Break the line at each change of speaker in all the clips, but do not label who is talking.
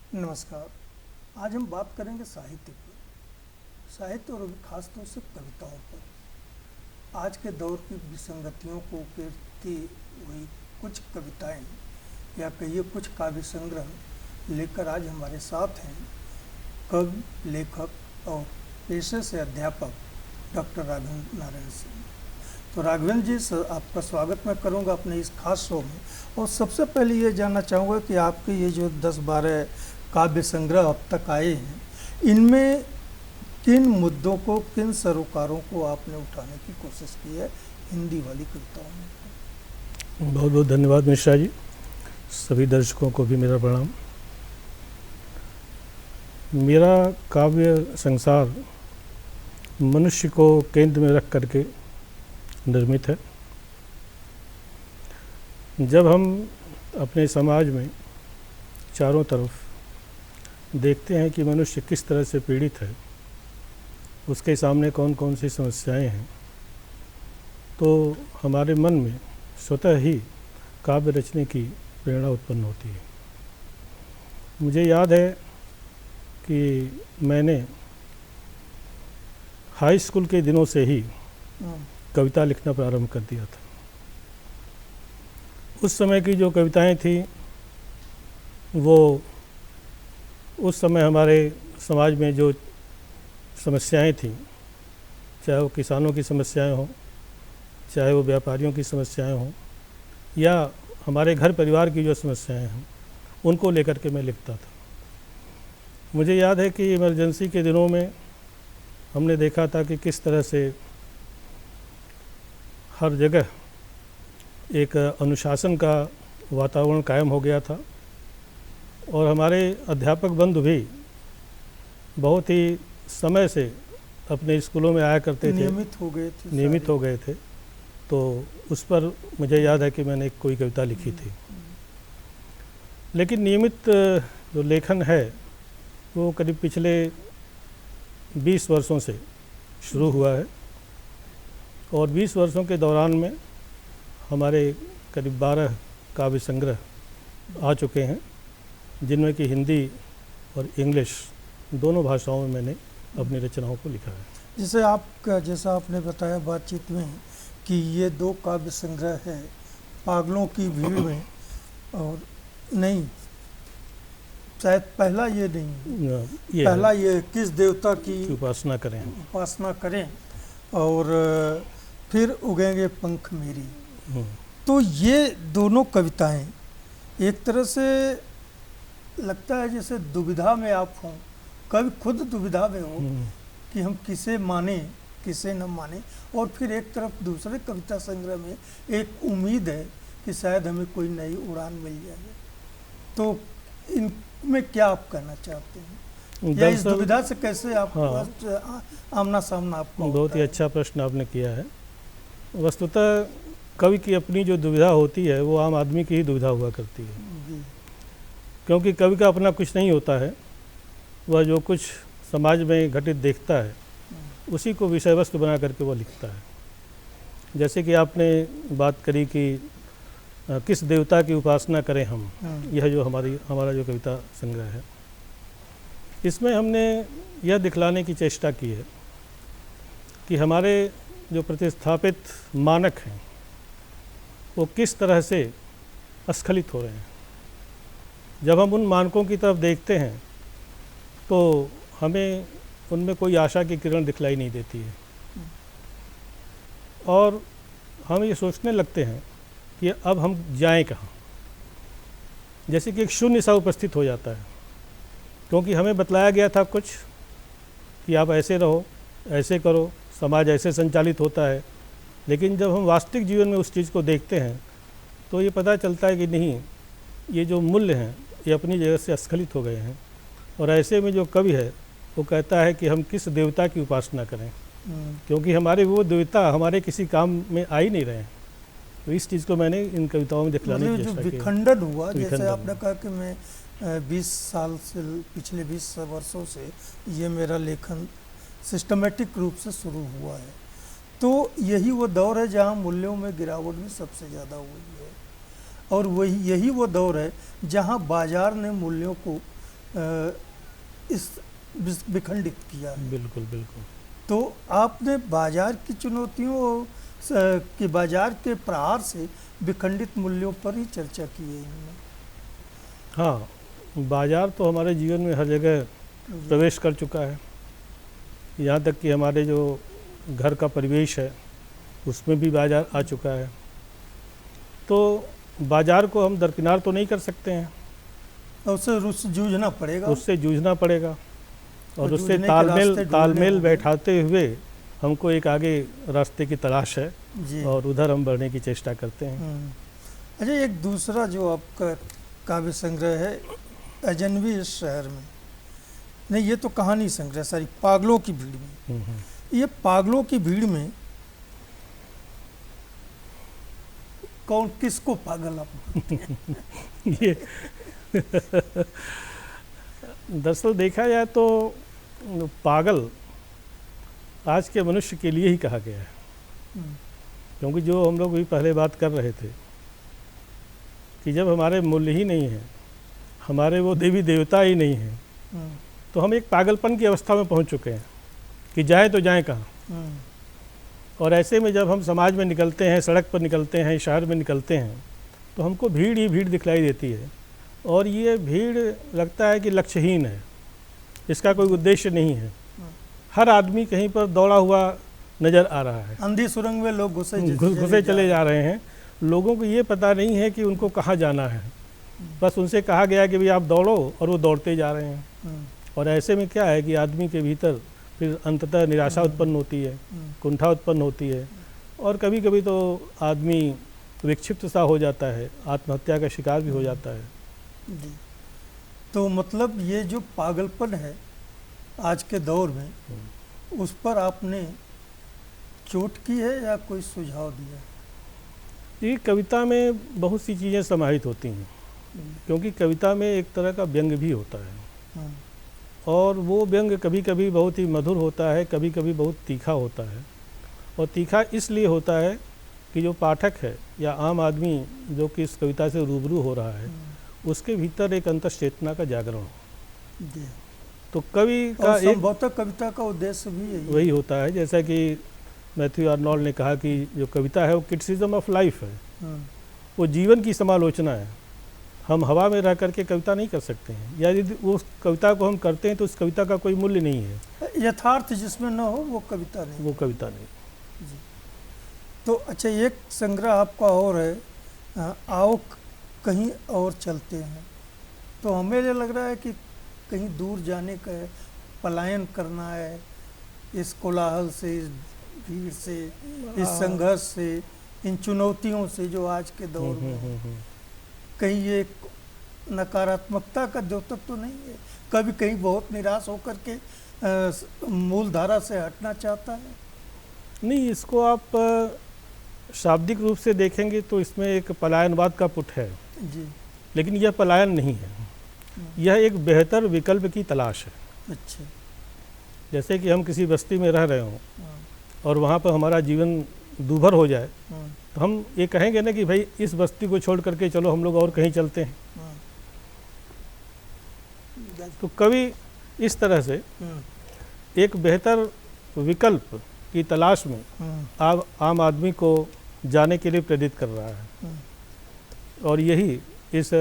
नमस्कार। आज हम बात करेंगे साहित्य पर। साहित्य और खास तौर से कविताओं पर। आज के दौर की विसंगतियों को उकेरती हुई कुछ कविताएं या कहिए कुछ काव्य संग्रह लेकर आज हमारे साथ हैं कवि, लेखक और पेशे से अध्यापक डॉक्टर राघवेंद्र नारायण सिंह। तो राघवेंद्र जी, आपका स्वागत मैं करूंगा अपने इस खास शो में। और सबसे पहले ये जानना चाहूँगा कि आपके ये जो 10-12 काव्य संग्रह अब तक आए हैं, इनमें किन मुद्दों को, किन सरोकारों को आपने उठाने की कोशिश की है हिंदी वाली कविताओं में?
बहुत बहुत धन्यवाद मिश्रा जी। सभी दर्शकों को भी मेरा प्रणाम। मेरा काव्य संसार मनुष्य को केंद्र में रख करके निर्मित है। जब हम अपने समाज में चारों तरफ देखते हैं कि मनुष्य किस तरह से पीड़ित है, उसके सामने कौन कौन सी समस्याएं हैं, तो हमारे मन में स्वतः ही काव्य रचने की प्रेरणा उत्पन्न होती है। मुझे याद है कि मैंने हाई स्कूल के दिनों से ही कविता लिखना प्रारंभ कर दिया था। उस समय की जो कविताएं थी वो उस समय हमारे समाज में जो समस्याएं थीं, चाहे वो किसानों की समस्याएं हों, चाहे वो व्यापारियों की समस्याएं हों, या हमारे घर परिवार की जो समस्याएं हैं, उनको लेकर के मैं लिखता था। मुझे याद है कि इमरजेंसी के दिनों में हमने देखा था कि किस तरह से हर जगह एक अनुशासन का वातावरण कायम हो गया था और हमारे अध्यापक बंधु भी बहुत ही समय से अपने स्कूलों में आया करते थे, नियमित हो गए थे। तो उस पर मुझे याद है कि मैंने कोई कविता लिखी थी। लेकिन नियमित जो लेखन है वो करीब पिछले 20 वर्षों से शुरू हुआ है और 20 वर्षों के दौरान में हमारे करीब 12 काव्य संग्रह आ चुके हैं, जिनमें कि हिंदी और इंग्लिश दोनों भाषाओं में मैंने अपनी रचनाओं को लिखा है।
जैसा आपने बताया बातचीत में कि ये 2 काव्य संग्रह है पागलों की भीड़ में, और नहीं, शायद पहला ये नहीं, पहला ये किस देवता की
उपासना करें
और फिर उगेंगे पंख मेरी। तो ये दोनों कविताएं एक तरह से लगता है जैसे दुविधा में आप हों, कवि खुद दुविधा में हो कि हम किसे माने किसे न माने, और फिर एक तरफ दूसरे कविता संग्रह में एक उम्मीद है कि शायद हमें कोई नई उड़ान मिल जाए। तो इनमें क्या आप कहना चाहते हैं, या इस दुविधा से कैसे आप आमना सामना आपको?
बहुत ही अच्छा प्रश्न आपने किया है। वस्तुतः कवि की अपनी जो दुविधा होती है वो आम आदमी की ही दुविधा हुआ करती है, क्योंकि कवि का अपना कुछ नहीं होता है। वह जो कुछ समाज में घटित देखता है उसी को विषय वस्तु बना करके वो लिखता है। जैसे कि आपने बात करी कि किस देवता की उपासना करें हम, यह जो हमारा जो कविता संग्रह है, इसमें हमने यह दिखलाने की चेष्टा की है कि हमारे जो प्रतिस्थापित मानक हैं वो किस तरह से अस्खलित हो रहे हैं। जब हम उन मानकों की तरफ देखते हैं तो हमें उनमें कोई आशा की किरण दिखलाई नहीं देती है और हम ये सोचने लगते हैं कि अब हम जाएं कहाँ। जैसे कि एक शून्य सा उपस्थित हो जाता है, क्योंकि हमें बतलाया गया था कुछ कि आप ऐसे रहो, ऐसे करो, समाज ऐसे संचालित होता है। लेकिन जब हम वास्तविक जीवन में उस चीज़ को देखते हैं तो ये पता चलता है कि नहीं, ये जो मूल्य हैं ये अपनी जगह से अस्खलित हो गए हैं। और ऐसे में जो कवि है वो कहता है कि हम किस देवता की उपासना करें, क्योंकि हमारे वो देवता हमारे किसी काम में आ ही नहीं रहे हैं। तो इस चीज़ को मैंने इन कविताओं में दिखलाने की चेष्टा की।
विखंडन हुआ, जैसे आपने कहा कि मैं 20 साल से, पिछले 20 वर्षों से ये मेरा लेखन सिस्टमेटिक रूप से शुरू हुआ है। तो यही वो दौर है जहाँ मूल्यों में गिरावट भी सबसे ज़्यादा हुई है, और यही वो दौर है जहाँ बाजार ने मूल्यों को इस विखंडित किया है।
बिल्कुल बिल्कुल।
तो आपने बाजार की चुनौतियों कि बाजार के प्रहार से विखंडित मूल्यों पर ही चर्चा की है इनमें।
हाँ, बाजार तो हमारे जीवन में हर जगह प्रवेश कर चुका है। यहाँ तक कि हमारे जो घर का परिवेश है उसमें भी बाजार आ चुका है। तो बाजार को हम दरकिनार तो नहीं कर सकते हैं,
उससे जूझना पड़ेगा,
उससे जूझना पड़ेगा और उससे
जूझने के रास्ते
तालमेल
ढूंढने
बैठाते हुए हमको एक आगे रास्ते की तलाश है
जी।
और उधर हम बढ़ने की चेष्टा करते हैं।
अच्छा, एक दूसरा जो आपका काव्य संग्रह है अजनबी इस शहर में, नहीं ये तो कहानी संग्रह, सॉरी, पागलों की भीड़ में। ये पागलों की भीड़ में कौन किसको पागल आप मानते हैं?
ये दरअसल देखा जाए तो पागल आज के मनुष्य के लिए ही कहा गया है, क्योंकि जो हम लोग भी पहले बात कर रहे थे कि जब हमारे मूल्य ही नहीं है, हमारे वो देवी देवता ही नहीं है, तो हम एक पागलपन की अवस्था में पहुंच चुके हैं कि जाए तो जाए कहाँ। और ऐसे में जब हम समाज में निकलते हैं, सड़क पर निकलते हैं, शहर में निकलते हैं, तो हमको भीड़ ही भीड़ दिखलाई देती है और ये भीड़ लगता है कि लक्ष्यहीन है, इसका कोई उद्देश्य नहीं है। हर आदमी कहीं पर दौड़ा हुआ नज़र आ रहा है,
अंधी सुरंग में लोग घुसे
चले जा रहे हैं। लोगों को ये पता नहीं है कि उनको कहाँ जाना है, बस उनसे कहा गया कि भाई आप दौड़ो और वो दौड़ते जा रहे हैं। और ऐसे में क्या है कि आदमी के भीतर फिर अंततः निराशा उत्पन्न होती है, कुंठा उत्पन्न होती है और कभी कभी तो आदमी विक्षिप्त सा हो जाता है, आत्महत्या का शिकार भी हो जाता है।
जी। तो मतलब ये जो पागलपन है आज के दौर में, उस पर आपने चोट की है या कोई सुझाव दिया?
ये कविता में बहुत सी चीज़ें समाहित होती हैं, क्योंकि कविता में एक तरह का व्यंग भी होता है और वो व्यंग कभी कभी बहुत ही मधुर होता है, कभी कभी बहुत तीखा होता है। और तीखा इसलिए होता है कि जो पाठक है या आम आदमी जो कि इस कविता से रूबरू हो रहा है, उसके भीतर एक अंतश्चेतना का जागरण हो। तो कवि का एक
संभवतः कविता का उद्देश्य भी
वही होता है, जैसा कि मैथ्यू आर्नोल्ड ने कहा कि जो कविता है वो क्रिटिसिज्म ऑफ लाइफ है, वो जीवन की समालोचना है। हम हवा में रह करके कविता नहीं कर सकते हैं, या यदि उस कविता को हम करते हैं तो उस कविता का कोई मूल्य नहीं है।
यथार्थ जिसमें न हो वो कविता नहीं,
वो कविता नहीं।
जी। तो अच्छा, एक संग्रह आपका और है आओ कहीं और चलते हैं। तो हमें ये लग रहा है कि कहीं दूर जाने का है, पलायन करना है इस कोलाहल से, इस भीड़ से, इस संघर्ष से, इन चुनौतियों से जो आज के दौर में कहीं ये नकारात्मकता का द्योतक तो नहीं है? कभी कहीं बहुत निराश होकर के मूल धारा से हटना चाहता है?
नहीं, इसको आप शाब्दिक रूप से देखेंगे तो इसमें एक पलायनवाद का पुट है
जी,
लेकिन यह पलायन नहीं है, यह एक बेहतर विकल्प की तलाश है।
अच्छा।
जैसे कि हम किसी बस्ती में रह रहे हों और वहाँ पर हमारा जीवन दूभर हो जाए, तो हम ये कहेंगे ना कि भाई इस बस्ती को छोड़ करके चलो हम लोग और कहीं चलते हैं। तो कवि इस तरह से एक बेहतर विकल्प की तलाश में आम आदमी को जाने के लिए प्रेरित कर रहा है और यही इस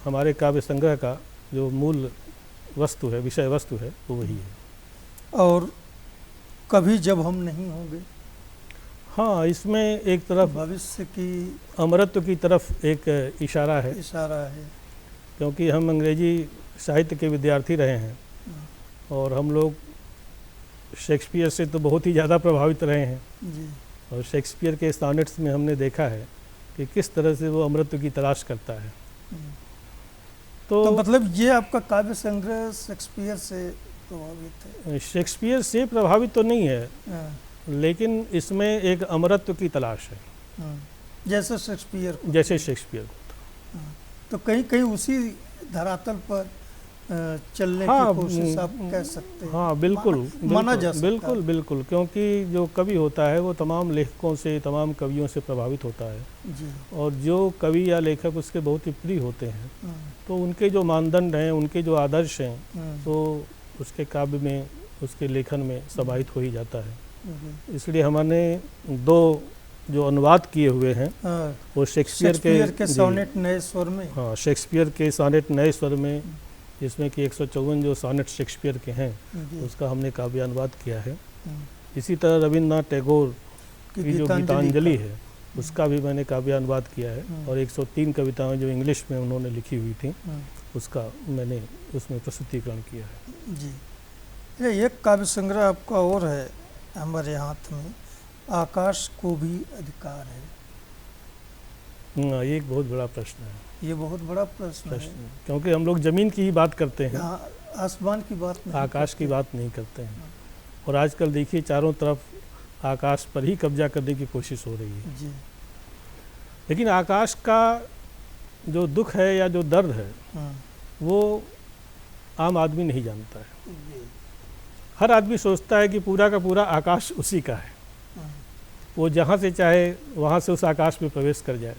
हमारे काव्य संग्रह का जो मूल वस्तु है, विषय वस्तु है, वो वही है।
और कभी जब हम नहीं होंगे,
हाँ, इसमें एक तरफ
भविष्य की
अमरत्व की तरफ एक इशारा है, क्योंकि हम अंग्रेजी साहित्य के विद्यार्थी रहे हैं और हम लोग शेक्सपियर से तो बहुत ही ज़्यादा प्रभावित रहे हैं
जी।
और शेक्सपियर के सॉनेट्स में हमने देखा है कि किस तरह से वो अमृत की तलाश करता है।
तो मतलब ये आपका काव्य संग्रह शेक्सपियर से प्रभावित है?
शेक्सपियर से प्रभावित तो नहीं है, लेकिन इसमें एक अमरत्व की तलाश है,
जैसे शेक्सपियर
जैसे शेक्सपियर।
तो कहीं कहीं उसी धरातल पर चलने
हाँ,
की कोशिश आप कह सकते हैं।
हाँ बिल्कुल,
माना जा सकता
बिल्कुल
है।
बिल्कुल, क्योंकि जो कवि होता है वो तमाम लेखकों से, तमाम कवियों से प्रभावित होता है,
जी।
और जो कवि या लेखक उसके बहुत ही प्रिय होते हैं,
हम्म,
तो उनके जो मानदंड हैं, उनके जो आदर्श हैं,
हम्म,
तो उसके काव्य में, उसके लेखन में समाहित हो ही जाता है।
जी।
इसलिए हमने 2 जो अनुवाद किए हुए हैं
हाँ,
वो शेक्सपियर
के
जी,
सोनेट नए स्वर में।
हाँ, शेक्सपियर के सोनेट नए स्वर में, जिसमें कि 154 जो सोनेट शेक्सपियर के हैं,
जी।
उसका हमने काव्य अनुवाद किया है।
हम्म,
इसी तरह रविन्द्रनाथ टैगोर
कि
की जो
गीतांजलि
गीतांजलि
का।
है, उसका भी मैंने काव्य अनुवाद किया है, और 103 कविताएं जो इंग्लिश में उन्होंने लिखी हुई थी, उसका मैंने उसमें प्रस्तुतिकरण किया है।
जी। ये एक काव्य संग्रह आपका और है हमारे हाथ में, आकाश को भी अधिकार है।
ये एक बहुत बड़ा प्रश्न है,
ये बहुत बड़ा प्रश्न है।
क्योंकि हम लोग ज़मीन की ही बात करते हैं,
हाँ, आसमान की बात नहीं
आकाश
करते।
की बात नहीं करते हैं। और आजकल देखिए चारों तरफ आकाश पर ही कब्जा करने की कोशिश हो रही है।
जी।
लेकिन आकाश का जो दुख है या जो दर्द है, वो आम आदमी नहीं जानता है।
जी।
हर आदमी सोचता है कि पूरा का पूरा आकाश उसी का है, वो जहाँ से चाहे वहाँ से उस आकाश में प्रवेश कर जाए।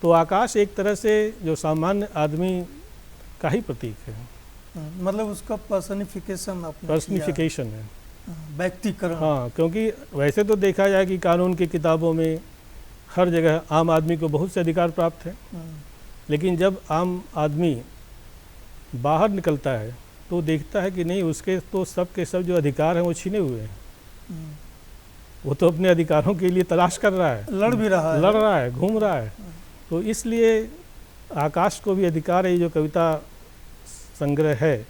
तो आकाश एक तरह से जो सामान्य आदमी का ही प्रतीक है,
मतलब उसका
पर्सनिफिकेशन है,
व्यक्तिकरण।
हाँ, क्योंकि वैसे तो देखा जाए कि कानून की किताबों में हर जगह आम आदमी को बहुत से अधिकार प्राप्त हैं, लेकिन जब आम आदमी बाहर निकलता है तो देखता है कि नहीं, उसके तो सब के सब जो अधिकार हैं वो छीने हुए हैं। वो तो अपने अधिकारों के लिए तलाश कर रहा है,
लड़ भी रहा है,
लड़ रहा है, घूम रहा है। तो इसलिए आकाश को भी अधिकार है, जो कविता संग्रह है,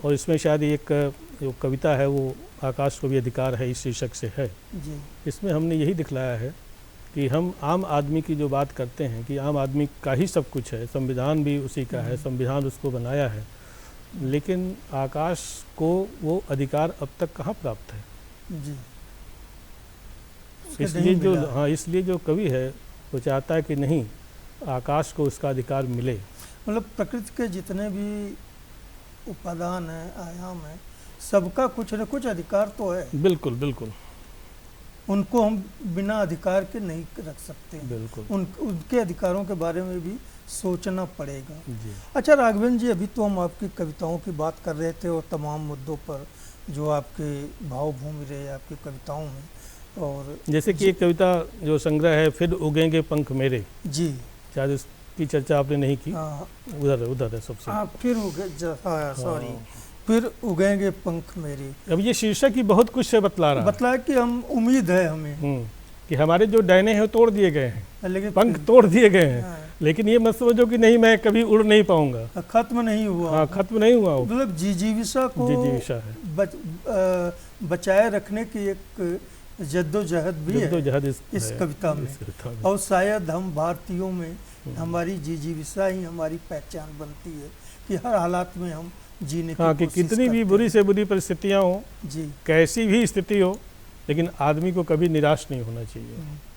और इसमें शायद एक जो कविता है वो आकाश को भी अधिकार है इस शीर्षक से है
जी।
इसमें हमने यही दिखलाया है कि हम आम आदमी की जो बात करते हैं कि आम आदमी का ही सब कुछ है, संविधान भी उसी का है, संविधान उसको बनाया है, लेकिन आकाश को वो अधिकार अब तक कहाँ प्राप्त है।
जी।
इसलिए जो कवि है वो चाहता है कि नहीं, आकाश को उसका अधिकार मिले।
मतलब प्रकृति के जितने भी उपादान हैं, आयाम हैं, सबका कुछ न कुछ अधिकार तो है।
बिल्कुल बिल्कुल,
उनको हम बिना अधिकार के नहीं रख सकते।
बिल्कुल,
उनके अधिकारों के बारे में भी सोचना पड़ेगा।
जी।
अच्छा राघवेंद्र जी, अभी तो हम आपकी कविताओं की बात कर रहे थे और तमाम मुद्दों पर जो आपके भावभूमि रहे आपकी कविताओं में, और
जैसे कि एक कविता जो संग्रह है, फिर उगेंगे पंख मेरे,
जी,
शायद इसकी चर्चा आपने नहीं की। उधर है सबसे।
फिर उगेंगे पंख मेरे।
अब ये शीर्षक ही बहुत कुछ से बतला
है कि हम उम्मीद है हमें
कि हमारे जो डैने हैं तोड़ दिए गए हैं,
लेकिन
पंख तोड़ दिए गए हैं, लेकिन ये मत समझो कि नहीं मैं कभी उड़ नहीं पाऊंगा,
खत्म नहीं हुआ।
हाँ, खत्म नहीं हुआ।
मतलब जिजीविषा को
है,
बचाए रखने की एक जद्दोजहद भी है इस कविता में। और शायद हम भारतीयों में हमारी जिजीविषा ही हमारी पहचान बनती है कि हर हालात में हम जीने की
कि कितनी भी बुरी से बुरी परिस्थितियाँ हो,
जी,
कैसी भी स्थिति हो, लेकिन आदमी को कभी निराश नहीं होना चाहिए।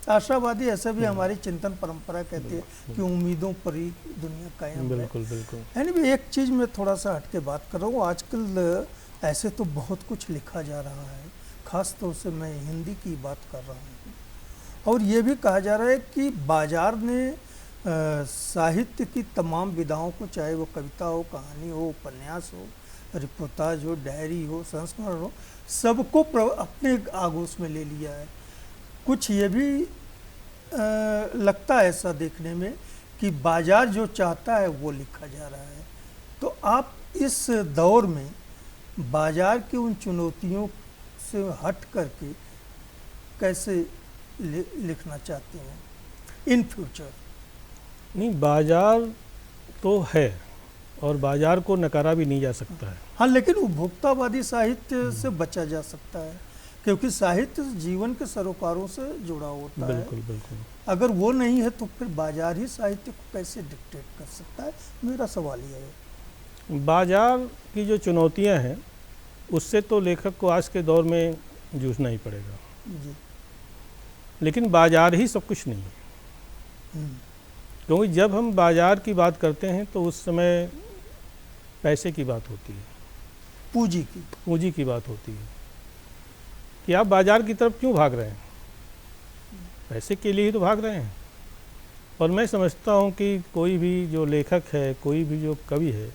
आशावादी, ऐसा भी हमारी चिंतन परंपरा कहती है कि उम्मीदों पर ही दुनिया कायम है।
बिल्कुल बिल्कुल।
यानी भी एक चीज़ में थोड़ा सा हट के बात कर रहा हूँ, आजकल ऐसे तो बहुत कुछ लिखा जा रहा है, ख़ास तौर से मैं हिंदी की बात कर रहा हूँ, और ये भी कहा जा रहा है कि बाजार ने साहित्य की तमाम विधाओं को, चाहे वो कविता हो, कहानी हो, उपन्यास हो, रिपोर्टाज हो, डायरी हो, संस्मरण हो, सबको अपने आगोश में ले लिया है। कुछ ये भी लगता है ऐसा देखने में कि बाजार जो चाहता है वो लिखा जा रहा है। तो आप इस दौर में बाजार की उन चुनौतियों से हट करके कैसे लिखना चाहते हैं इन फ्यूचर?
नहीं, बाजार तो है और बाजार को नकारा भी नहीं जा सकता है।
हाँ, लेकिन उपभोक्तावादी साहित्य से बचा जा सकता है, क्योंकि साहित्य जीवन के सरोकारों से जुड़ा होता है।
बिल्कुल बिल्कुल।
अगर वो नहीं है तो फिर बाजार ही साहित्य को कैसे डिक्टेट कर सकता है? मेरा सवाल ये है।
बाजार की जो चुनौतियां हैं उससे तो लेखक को आज के दौर में जूझना ही पड़ेगा
जी।
लेकिन बाजार ही सब कुछ नहीं है, क्योंकि जब हम बाजार की बात करते हैं तो उस समय पैसे की बात होती है,
पूंजी
की बात होती है कि आप बाजार की तरफ क्यों भाग रहे हैं, पैसे के लिए ही तो भाग रहे हैं। और मैं समझता हूँ कि कोई भी जो लेखक है, कोई भी जो कवि है,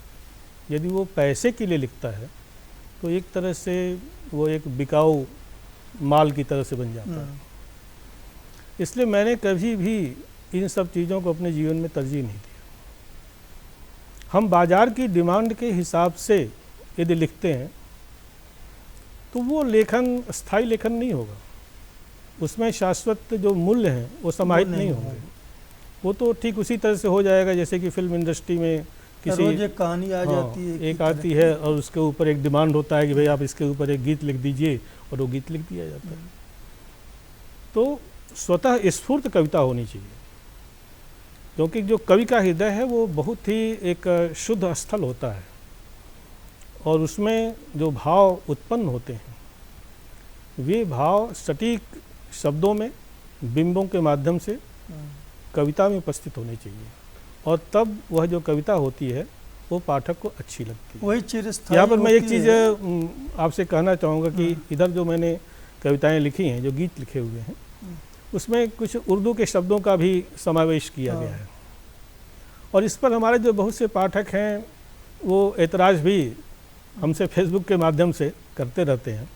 यदि वो पैसे के लिए लिखता है तो एक तरह से वो एक बिकाऊ माल की तरह से बन जाता है। इसलिए मैंने कभी भी इन सब चीज़ों को अपने जीवन में तरजीह नहीं दिया। हम बाज़ार की डिमांड के हिसाब से यदि लिखते हैं तो वो लेखन स्थायी लेखन नहीं होगा, उसमें शाश्वत जो मूल्य हैं वो समाहित नहीं होंगे। वो तो ठीक उसी तरह से हो जाएगा जैसे कि फिल्म इंडस्ट्री में किसी
एक कहानी आ जाती है,
एक आती है और उसके ऊपर एक डिमांड होता है कि भाई आप इसके ऊपर एक गीत लिख दीजिए, और वो गीत लिख दिया जाता है। तो स्वतः स्फूर्त कविता होनी चाहिए, क्योंकि जो कवि का हृदय है वो बहुत ही एक शुद्ध स्थल होता है, और उसमें जो भाव उत्पन्न होते हैं वे भाव सटीक शब्दों में, बिंबों के माध्यम से कविता में उपस्थित होने चाहिए, और तब वह जो कविता होती है वो पाठक को अच्छी लगती है।
वही चिरस्थायी।
यहाँ पर मैं एक चीज़ आपसे कहना चाहूँगा कि इधर जो मैंने कविताएं लिखी हैं, जो गीत लिखे हुए हैं, उसमें कुछ उर्दू के शब्दों का भी समावेश किया गया है, और इस पर हमारे जो बहुत से पाठक हैं वो एतराज़ भी हमसे फेसबुक के माध्यम से करते रहते हैं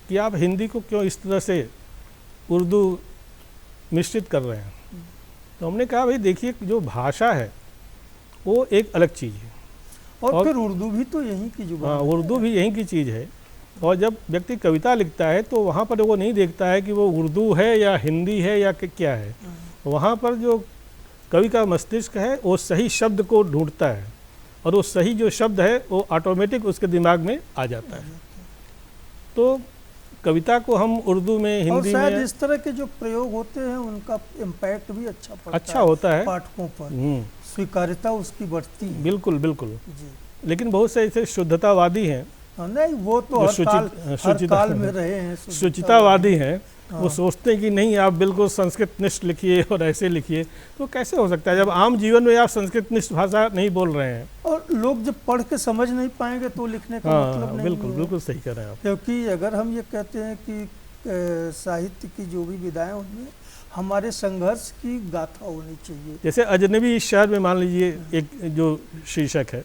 कि आप हिंदी को क्यों इस तरह से उर्दू मिश्रित कर रहे हैं। तो हमने कहा भाई देखिए, जो भाषा है वो एक अलग चीज़ है,
और फिर उर्दू भी तो यहीं की जुबान है।
उर्दू भी यहीं की चीज़ है, और जब व्यक्ति कविता लिखता है तो वहाँ पर वो नहीं देखता है कि वो उर्दू है या हिंदी है या क्या है। वहाँ पर जो कवि का मस्तिष्क है वो सही शब्द को ढूंढता है, और वो सही जो शब्द है वो ऑटोमेटिक उसके दिमाग में आ जाता है। तो कविता को हम उर्दू में, हिंदी
और शायद
में,
इस तरह के जो प्रयोग होते हैं उनका इम्पैक्ट भी अच्छा
होता है
पाठकों पर, स्वीकार्यता उसकी बढ़ती है।
बिल्कुल बिल्कुल
जी।
लेकिन बहुत से ऐसे शुद्धतावादी हैं,
नहीं वो तो हर काल में रहे हैं,
शुचितावादी हैं, वो सोचते हैं कि नहीं आप बिल्कुल संस्कृत निष्ठ लिखिए और ऐसे लिखिए। तो कैसे हो सकता है जब आम जीवन में आप संस्कृत निष्ठ भाषा नहीं बोल रहे हैं, और
लोग जब पढ़ के समझ नहीं पाएंगे तो लिखने का मतलब नहीं
बिल्कुल
है।
बिल्कुल सही कह रहे हैं आप।
क्योंकि अगर हम ये कहते हैं कि साहित्य की जो भी विधाएं उनमें हमारे संघर्ष की गाथा होनी चाहिए।
जैसे अजनबी इस शहर में मान लीजिए एक जो शीर्षक है,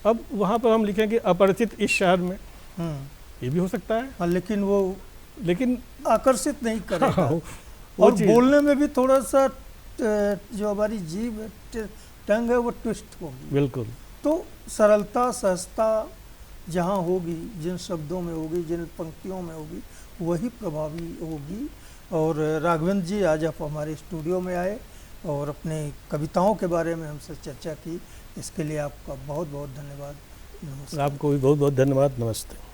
अब वहाँ पर हम लिखेंगे अपरिचित इस शहर में, ये भी हो सकता है, लेकिन
आकर्षित नहीं करेगा। और बोलने में भी थोड़ा सा जो हमारी जीभ है, टंग है, वो ट्विस्ट होगी।
बिल्कुल।
तो सरलता, सहजता जहाँ होगी, जिन शब्दों में होगी, जिन पंक्तियों में होगी, वही प्रभावी होगी। और राघवेंद्र जी आज आप हमारे स्टूडियो में आए और अपने कविताओं के बारे में हमसे चर्चा की, इसके लिए आपका बहुत बहुत धन्यवाद। नमस्ते।
आपको भी बहुत बहुत धन्यवाद। नमस्ते।